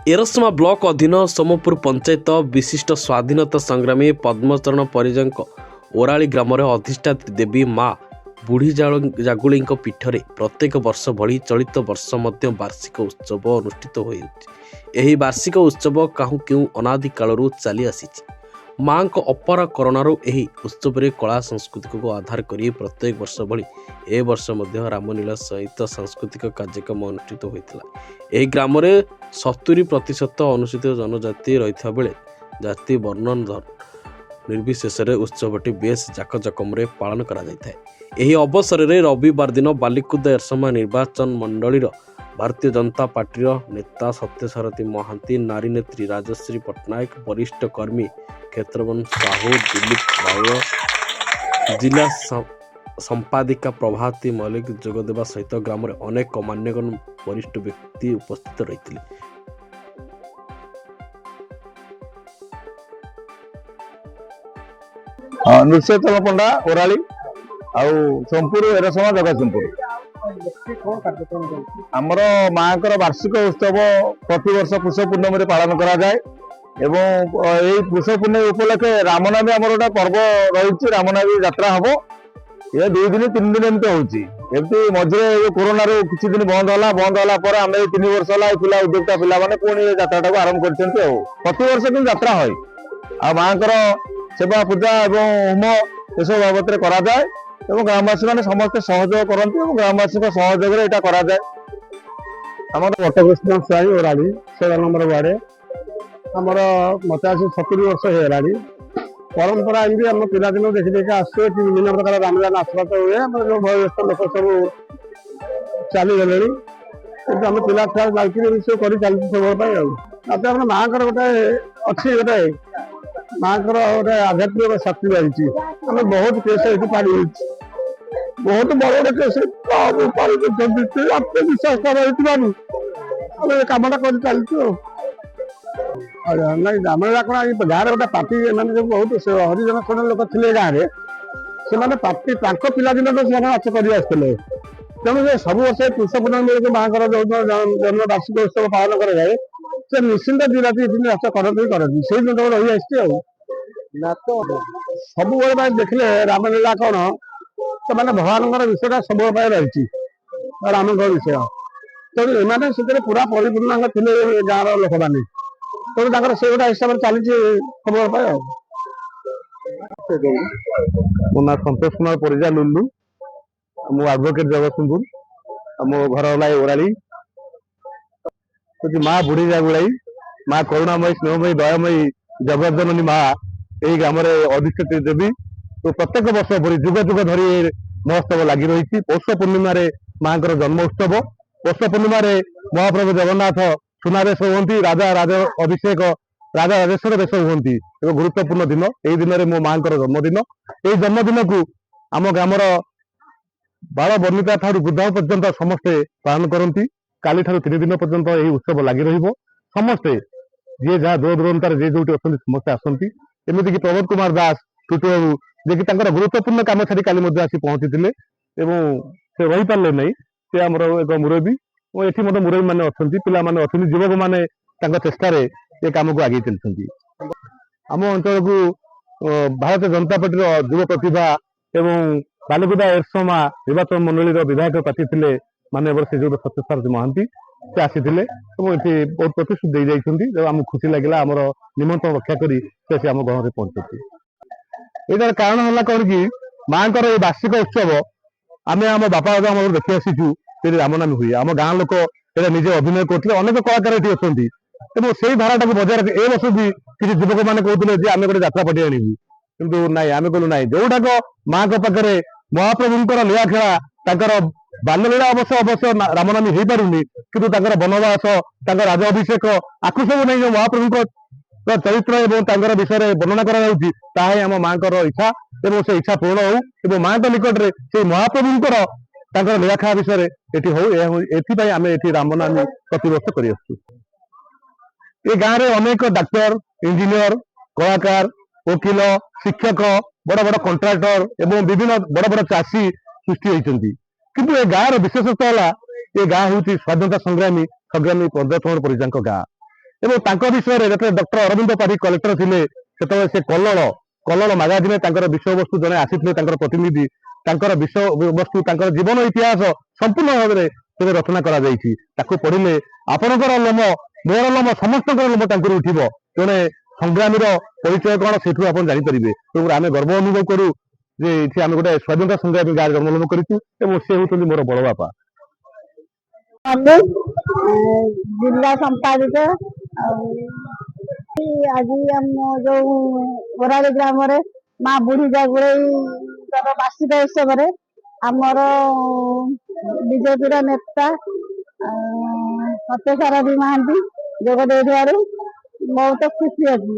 एरसमा block अधीन सोमपुर पंचायत विशिष्ट स्वाधीनता संग्रामी पद्मचरण परिजा ओराली ग्राम अधिष्ठात्री देवी माँ बुढ़ी जागुली पीठरे प्रत्येक वर्ष भली चलित वर्ष मध्य वार्षिक उत्सव अनुष्ठित होई वार्षिक उत्सव काहू क्यों अनादि कालरू चली आसी माँ को अपार करुणारू एही उत्सव में कला संस्कृति को आधार कर प्रत्येक वर्ष भली ए वर्ष मध्य रामलीला सहित सांस्कृतिक कार्यक्रम अनुष्ठित होता है। ग्राम में 70% अनुसूचित जनजाति रही बेले जाति वर्णन निर्विशेष उत्सवटी बेस जाकजकम पालन करा जायଥାଏ। ଏହି ଅବସରରେ ରବିବାର ଦିନ ବାଲିକୁଦା ଏରସମା ନିର୍ବାଚନ ମଣ୍ଡଳୀର ଭାରତୀୟ ଜନତା ପାର୍ଟିର ନେତା ସତ୍ୟସାରଥୀ ମହାନ୍ତି, ନାରୀ ନେତ୍ରୀ ରାଜଶ୍ରୀ ପଟ୍ଟନାୟକ, ବରିଷ୍ଠ କର୍ମୀ କ୍ଷେତ୍ରବନ ସାହୁ, ଦିଲ୍ଲୀପ ରାଉଳ, ଜିଲ୍ଲା ସମ୍ପାଦିକା ପ୍ରଭାତୀ ମଲ୍ଲିକ ଯୋଗଦେବା ସହିତ ଗ୍ରାମରେ ଅନେକ ମାନ୍ୟଗଣ୍ୟ ବରିଷ୍ଠ ବ୍ୟକ୍ତି ଉପସ୍ଥିତ ରହିଥିଲେ। ନୃସିଂହଚନ୍ଦ୍ର ପଣ୍ଡା ଓରାଳି ଆଉ ସୋମପୁର ଏରସମା ଜଗତସିଂହପୁର ଆମର ମାଙ୍କର ବାର୍ଷିକ ଉତ୍ସବ ପ୍ରତିବର୍ଷ ପୁଷ ପୂର୍ଣ୍ଣମୀରେ ପାଳନ କରାଯାଏ ଏବଂ ଏଇ ପୁଷ ପୂର୍ଣ୍ଣମୀ ଉପଲକ୍ଷେ ରାମନବମୀ ଆମର ଗୋଟେ ପର୍ବ ରହିଛି। ରାମନବମୀ ଯାତ୍ରା ହବ, ଏ 2 ଦିନ 3 ଦିନ ଏମିତି ହଉଛି। ଏମିତି ମଝିରେ କୋରୋନାରୁ କିଛି ଦିନ ବନ୍ଦ ହେଲା ପରେ ଆମେ 3 ବର୍ଷ ହେଲା ପିଲା ଉଦ୍ୟୋକ୍ତା ପିଲାମାନେ ପୁଣି ଏ ଯାତ୍ରାଟାକୁ ଆରମ୍ଭ କରିଛନ୍ତି। ଆଉ ପ୍ରତିବର୍ଷ କିନ୍ତୁ ଯାତ୍ରା ହୁଏ ଆଉ ମାଙ୍କର ସେବା ପୂଜା ଏବଂ ହୋମ ଏସବୁ ବାବଦରେ କରାଯାଏ ଏବଂ ଗ୍ରାମବାସୀ ମାନେ ସମସ୍ତେ ସହଯୋଗ କରନ୍ତି ଏବଂ ଗ୍ରାମବାସୀଙ୍କ ସହଯୋଗରେ ଏଇଟା କରାଯାଏ। ଆମର ବଟକୃଷ୍ଣ ସ୍ୱାଇଁ ଓରାଳି 16 ନମ୍ବର ୱାର୍ଡ ଆମର 85-70 ବର୍ଷ ହେଇଗଲାଣି। ପରମ୍ପରା ଏମିତି ଆମ ପିଲାଦିନ ଦେଖି ଦେଖି ଆସୁଛୁ। ଏଠି ବିଭିନ୍ନ ପ୍ରକାର ରାମଯାନ ଆଶ୍ରାତ ହୁଏ। ଆମର ଯୋଉ ବୟସ୍କ ଲୋକ ସବୁ ଚାଲିଗଲେଣି କିନ୍ତୁ ଆମେ ପିଲା ଛୁଆ ଯାଇକିରି ସବୁ କରି ଚାଲିଛୁ ସବୁବେଳେ ପାଇଁ। ଆଉ ତାପରେ ଆମର ମାଙ୍କର ଗୋଟେ ଅଛି, ଗୋଟେ ମାଙ୍କର ଗୋଟେ ଆଧ୍ୟାତ୍ମିକ ଶକ୍ତି ରହିଛି। ଆମେ ବହୁତ କେସ ଏଠି ପାରି ହେଇଛି, ବହୁତ ବଡ ବଡ କେସ ଆତ୍ମବିଶ୍ୱାସ ରହିଥିବାରୁ ଆମେ କାମଟା କରି ଚାଲିଛୁ। ନାଇଁ ରାମଲୀଳା କଣ ଗାଁରେ ଗୋଟେ ପାର୍ଟି ଏମାନେ ସବୁ ବହୁତ ହରିଜନ ଶ୍ରେଣୀର ଲୋକ ଥିଲେ ଗାଁରେ, ସେମାନେ ପାର୍ଟି ତାଙ୍କ ପିଲାଦିନରୁ ସେମାନେ ନାଚ କରି ଆସିଥିଲେ। ତେଣୁ ଯେ ସବୁ ବର୍ଷ ପୁଷ ପୂର୍ଣ୍ଣମୀ ବେଳକୁ ମାଙ୍କର ଯୋଉ ଜନ୍ମ ବାର୍ଷିକ ଉତ୍ସବ ପାଳନ କରାଯାଏ, ସେ ନିଶ୍ଚିନ୍ତ 2 ରାତି 3 ନାଚ କରନ୍ତି ସେଇ ଦିନ ରହି ଆସିଛି। ଆଉ ନାଚ ସବୁବେଳେ ପାଇଁ ଦେଖିଲେ ରାମଲୀଳା କଣ, ସେମାନେ ଭଗବାନଙ୍କର ବିଷୟଟା ସବୁବେଳେ ପାଇଁ ରହିଛି, ରାମଙ୍କ ବିଷୟ। ତେଣୁ ଏମାନେ ସେଥିରେ ପୁରା ପରିପୂର୍ଣ୍ଣାଙ୍ଗ ଥିଲେ ଗାଁର ଲୋକମାନେ। ତେଣୁ ତାଙ୍କର ସେଇଗୋଟା ହିସାବରେ ଚାଲିଛି ସବୁବେଳେ ପାଇଁ। ଆଉ ମୋ ନାଁ ସନ୍ତୋଷ କୁମାର ପରିଜା ଲୁଲୁ, ମୁଁ ଆଡଭୋକେଟ ଜଗତସିଂହପୁର, ମୋ ଘର ହେଲା ଓରାଳି। ମା ବୁଢୀ ଜାଗୁଳାଇ, ମା କରୁଣାମୟୀ, ସ୍ନେହମୟୀ, ଦୟାମୟୀ, ଜଗତଜନନୀ ମା ଏହି ଗ୍ରାମରେ ଅଧିଷ୍ଠିତ ଦେବୀ। ତ ପ୍ରତ୍ୟେକ ବର୍ଷ ପରି ଯୁଗ ଯୁଗ ଧରି ମହୋତ୍ସବ ଲାଗି ରହିଛି। ପୌଷ ପୂର୍ଣ୍ଣିମାରେ ମାଙ୍କର ଜନ୍ମ ଉତ୍ସବ, ପୌଷ ପୂର୍ଣ୍ଣିମାରେ ମହାପ୍ରଭୁ ଜଗନ୍ନାଥ ସୁନାବେଶ ହୁଅନ୍ତି, ରାଜା ଅଭିଷେକ ରାଜା ରାଜେଶ୍ୱର ବେଶ ହୁଅନ୍ତି। ଏକ ଗୁରୁତ୍ୱପୂର୍ଣ୍ଣ ଦିନ, ଏଇ ଦିନରେ ମୋ ମାଙ୍କର ଜନ୍ମଦିନ। ଏଇ ଜନ୍ମଦିନକୁ ଆମ ଗ୍ରାମର ବାଳ ବନିତା ଠାରୁ ବୃଦ୍ଧ ପର୍ଯ୍ୟନ୍ତ ସମସ୍ତେ ପାଳନ କରନ୍ତି। କାଲିଠାରୁ 3 ଦିନ ପର୍ଯ୍ୟନ୍ତ ଏହି ଉତ୍ସବ ଲାଗି ରହିବ। ସମସ୍ତେ ଯିଏ ଯାହା ଦୂର ଦୂରାନ୍ତରେ ଯିଏ ଯୋଉଠି ଅଛନ୍ତି ସମସ୍ତେ ଆସନ୍ତି। ଏମିତିକି ପ୍ରବୋଧ କୁମାର ଦାସ ଟୁଟୁ ବାବୁ, ଯିଏକି ତାଙ୍କର ଗୁରୁତ୍ୱପୂର୍ଣ୍ଣ କାମ ଛାଡ଼ି କାଲି ମଧ୍ୟ ଆସି ପହଞ୍ଚିଥିଲେ ଏବଂ ସେ ରହିପାରିଲେ ନାହିଁ। ସେ ଆମର ଏକ ମୁରବୀ ଓ ଏଠି ମଧ୍ୟ ମୁରବୀ ମାନେ ଅଛନ୍ତି, ପିଲାମାନେ ଅଛନ୍ତି, ଯୁବକ ମାନେ ତାଙ୍କ ଚେଷ୍ଟାରେ ଏ କାମକୁ ଆଗେଇ ଚାଲିଛନ୍ତି। ଆମ ଅଞ୍ଚଳକୁ ଭାରତୀୟ ଜନତା ପାର୍ଟିର ଯୁବ ପ୍ରତିଭା ଏବଂ ବାଲିକୁଦା ଏରସମା ନିର୍ବାଚନ ମଣ୍ଡଳୀର ବିଧାୟକ ପ୍ରାର୍ଥୀ ଥିଲେ ମାନ୍ୟବର ଶ୍ରୀଯୁକ୍ତ ସତ୍ୟସାରଥୀ ମହାନ୍ତି। ସେ ଆସିଥିଲେ ଏବଂ ଏଠି ବହୁତ ପ୍ରତିଶ୍ରୁତି ଦେଇ ଯାଇଛନ୍ତି ଏବଂ ଆମକୁ ଖୁସି ଲାଗିଲା। ଆମର ନିମନ୍ତ୍ରଣ ରକ୍ଷା କରି ସେ ଆସି ଆମ ଗ୍ରାମରେ ପହଞ୍ଚିଛନ୍ତି। ଏଇଟାର କାରଣ ହେଲା କଣ କି, ମାଙ୍କର ଏଇ ବାର୍ଷିକ ଉତ୍ସବ ଆମେ ଆମ ବାପା ଦାଦା ଆମର ଦେଖି ଆସିଛୁ। ସେଠି ରାମନବମୀ ହୁଏ, ଆମ ଗାଁ ଲୋକ ଏଇଟା ନିଜେ ଅଭିନୟ କରୁଥିଲେ, ଅନେକ କଳାକାର ଏଠି ଅଛନ୍ତି ଏବଂ ସେଇ ଧାରାଟାକୁ ବଜାୟ ରଖି ଏ ବର୍ଷ ବି କିଛି ଯୁବକ ମାନେ କହୁଥିଲେ ଯେ ଆମେ ଗୋଟେ ଯାତ୍ରା ପାର୍ଟି ଆଣିବୁ, କିନ୍ତୁ ନାଇଁ, ଆମେ କହିଲୁ ନାଇଁ, ଯୋଉଟାକ ମାଙ୍କ ପାଖରେ ମହାପ୍ରଭୁଙ୍କର ଲୀଳା ଖେଳା, ତାଙ୍କର ବାଲ୍ୟଲୀଳା ଅବଶ୍ୟ ରାମନବମୀ ହେଇପାରୁନି, କିନ୍ତୁ ତାଙ୍କର ବନବାସ, ତାଙ୍କ ରାଜ ଅଭିଷେକ, ଆକୁ ସବୁ ନେଇ ଯୋଉ ମହାପ୍ରଭୁଙ୍କ ଚରିତ୍ର ଏବଂ ତାଙ୍କର ବିଷୟରେ ବର୍ଣ୍ଣନା କରାଯାଉଛି, ତାହା ହିଁ ଆମ ମାଙ୍କର ଇଚ୍ଛା ଏବଂ ସେ ଇଚ୍ଛା ପୂରଣ ହଉ ଏବଂ ମାଙ୍କ ନିକଟରେ ସେଇ ମହାପ୍ରଭୁଙ୍କର ତାଙ୍କର ଲୀଳାଖେଳା ବିଷୟରେ ଏଠି ହଉ। ଏଥିପାଇଁ ଆମେ ଏଠି ରାମନବମୀ ପ୍ରତିବର୍ଷ କରି ଆସୁଛୁ। ଏ ଗାଁରେ ଅନେକ ଡାକ୍ତର, ଇଞ୍ଜିନିୟର, କଳାକାର, ଓକିଲ, ଶିକ୍ଷକ, ବଡ ବଡ କଣ୍ଟ୍ରାକ୍ଟର ଏବଂ ବିଭିନ୍ନ ବଡ ବଡ ଚାଷୀ ସୃଷ୍ଟି ହୋଇଛନ୍ତି। କିନ୍ତୁ ଏ ଗାଁର ବିଶେଷତ୍ୱ ହେଲା, ଏ ଗାଁ ହେଉଛି ସ୍ୱାଧୀନତା ସଂଗ୍ରାମୀ ପଦ୍ମଚରଣ ପରିଜାଙ୍କ ଗାଁ। ଏବଂ ତାଙ୍କ ବିଷୟରେ ଯେତେବେଳେ ଡକ୍ଟର ଅରବିନ୍ଦ ପାଢୀ କଲେକ୍ଟର ଥିଲେ ସେତେବେଳେ ସେ କଲ୍ଲୋଳ ମାଗାଜିନରେ ତାଙ୍କର ବିଷୟବସ୍ତୁ ଜଣେ ଆସିଥିଲେ ତାଙ୍କର ପ୍ରତିନିଧି ତାଙ୍କର ବିଷୟବସ୍ତୁ ତାଙ୍କର ଜୀବନ ଇତିହାସ ସମ୍ପୂର୍ଣ୍ଣ ଭାବରେ ତେବେ ରଚନା କରାଯାଇଛି। ତାକୁ ପଢିଲେ ଆପଣଙ୍କର ଲୋମ ମୋର ଲୋମ ସମସ୍ତଙ୍କର ଲୋମ ତାଙ୍କର ଉଠିବ। ଜଣେ ସଂଗ୍ରାମୀର ପରିଚୟ କଣ ସେଠୁ ଆପଣ ଜାଣିପାରିବେ। ତେଣୁ ଆମେ ଗର୍ବ ଅନୁଭବ କରୁ ଯେ ଏଠି ଆମେ ଗୋଟେ ସ୍ୱାଧୀନତା ସଂଗ୍ରାମୀ ଗାଁରେ ଜନ୍ମଗ୍ରହଣ କରିଛୁ ଏବଂ ସେ ହେଉଛନ୍ତି ମୋର ବଡ ବାପା। ଜିଲ୍ଲା ସମ୍ପାଦିତ ଆଜି ଆମ ଯୋଉ ଓରାଳି ଗ୍ରାମରେ ମା ବୁଢୀ ଜାଗୁଳେଇଙ୍କର ବାର୍ଷିକ ଉତ୍ସବରେ ଆମର ବିଜେପିର ନେତା ସତ୍ୟସାରଥୀ ମହାନ୍ତି ଯୋଗ ଦେଇଥିବାରୁ ବହୁତ ଖୁସି ଅଛି।